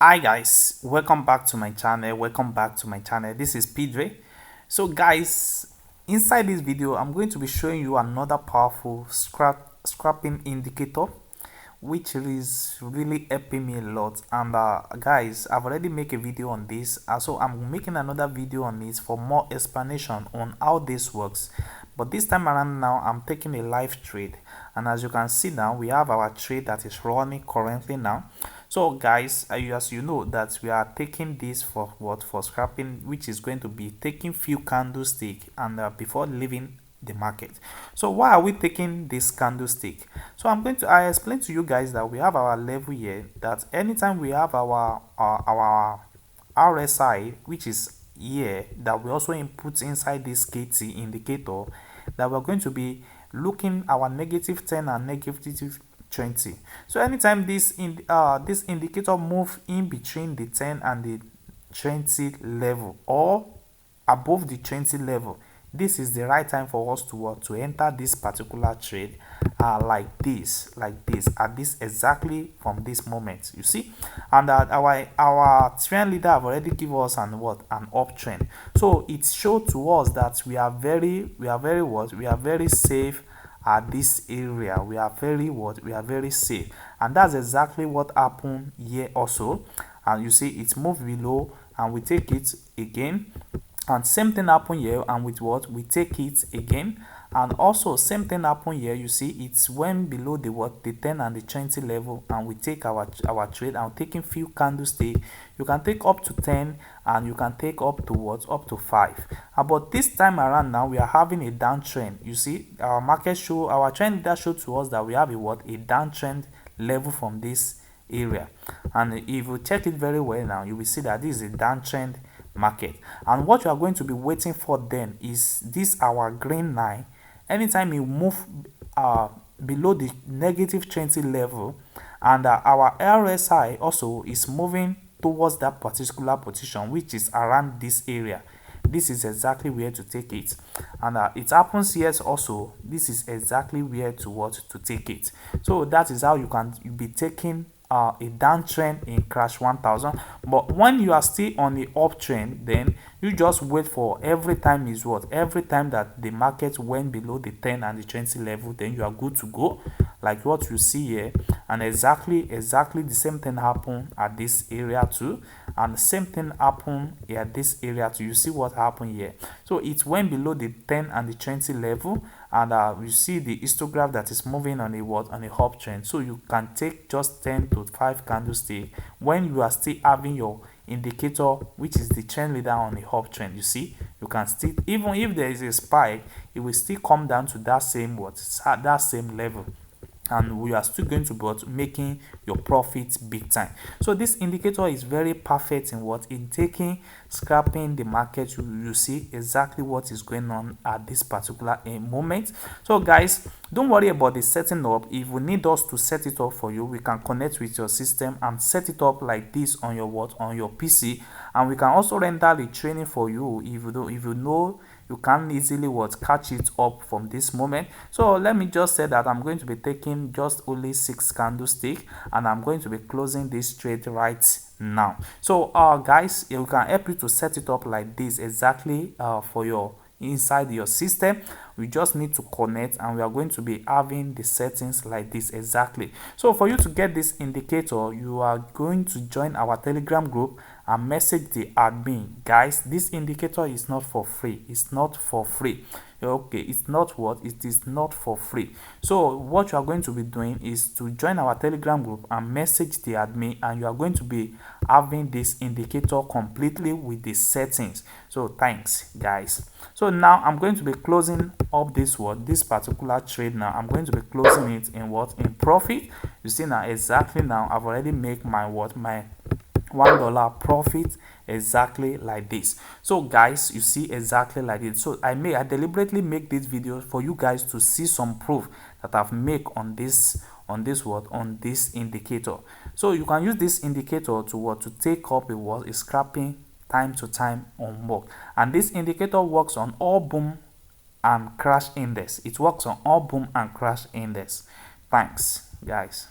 Hi guys, welcome back to my channel. This is Pidre. So guys, inside this video I'm going to be showing you another powerful scrapping indicator which is really helping me a lot. And guys, I've already made a video on this, so I'm making another video on this for more explanation on how this works. But this time around now I'm taking a live trade, and as you can see now we have our trade that is running currently now. So guys, as you know that we are taking this for what, for scrapping, which is going to be taking few candlestick and before leaving the market. So why are we taking this candlestick? So I explain to you guys that we have our level here, that anytime we have our RSI, which is here, that we also input inside this KT indicator, that we're going to be looking our -10 and -20. So anytime this indicator move in between the 10 and the 20 level, or above the 20 level, this is the right time for us to enter this particular trade, like this, at this exactly from this moment, you see. And our trend leader have already give us an uptrend. So it showed to us that we are very safe at this area. We are very safe, and that's exactly what happened here also. And you see it moved below and we take it again, and same thing happen here, and with we take it again, and also same thing happen here. You see it's went below the 10 and the 20 level, and we take our trade. I'm taking few candlestick. You can take up to 10 and you can take up to up to 5. But this time around now we are having a downtrend. You see our trend leader showed to us that we have a downtrend level from this area, and if you check it very well now, you will see that this is a downtrend market. And what you are going to be waiting for then is this our green line. Anytime you move below the -20 level, and our RSI also is moving towards that particular position, which is around this area, this is exactly where to take it. And it happens here also, this is exactly where to take it. So that is how you can be taking a downtrend in crash 1000. But when you are still on the uptrend, then you just wait for every time that the market went below the 10 and the 20 level, then you are good to go, like what you see here. And exactly the same thing happened at this area too, and the same thing happened here at this area too. You see what happened here. So it went below the 10 and the 20 level, and you see the histograph that is moving on a uptrend. So you can take just 10 to 5 candlestick when you are still having your indicator, which is the trend leader, on the uptrend. You see, you can still, even if there is a spike, it will still come down to that same level, and we are still going to be making your profits big time. So this indicator is very perfect in taking scrapping the market. You see exactly what is going on at this particular moment. So guys, don't worry about the setting up. If you need us to set it up for you, we can connect with your system and set it up like this on your PC, and we can also render the training for you if you know you can easily catch it up from this moment. So let me just say that I'm going to be taking just only 6 candlestick, and I'm going to be closing this trade right now. So guys, it can help you to set it up like this exactly for your inside your system. We just need to connect, and we are going to be having the settings like this exactly. So for you to get this indicator, you are going to join our Telegram group and message the admin. Guys, this indicator is not for free. It's not for free. Okay, it's not it is not for free. So what you are going to be doing is to join our Telegram group and message the admin, and you are going to be having this indicator completely with the settings. So thanks guys. So now I'm going to be closing up this particular trade. Now I'm going to be closing it in profit. You see now, exactly now I've already made my $1 profit exactly like this. So guys, you see exactly like it. So I deliberately make this video for you guys to see some proof that I've made on this indicator. So you can use this indicator to take up a scrapping time to time on work. And this indicator works on all boom and crash index. It works on all boom and crash index. Thanks guys.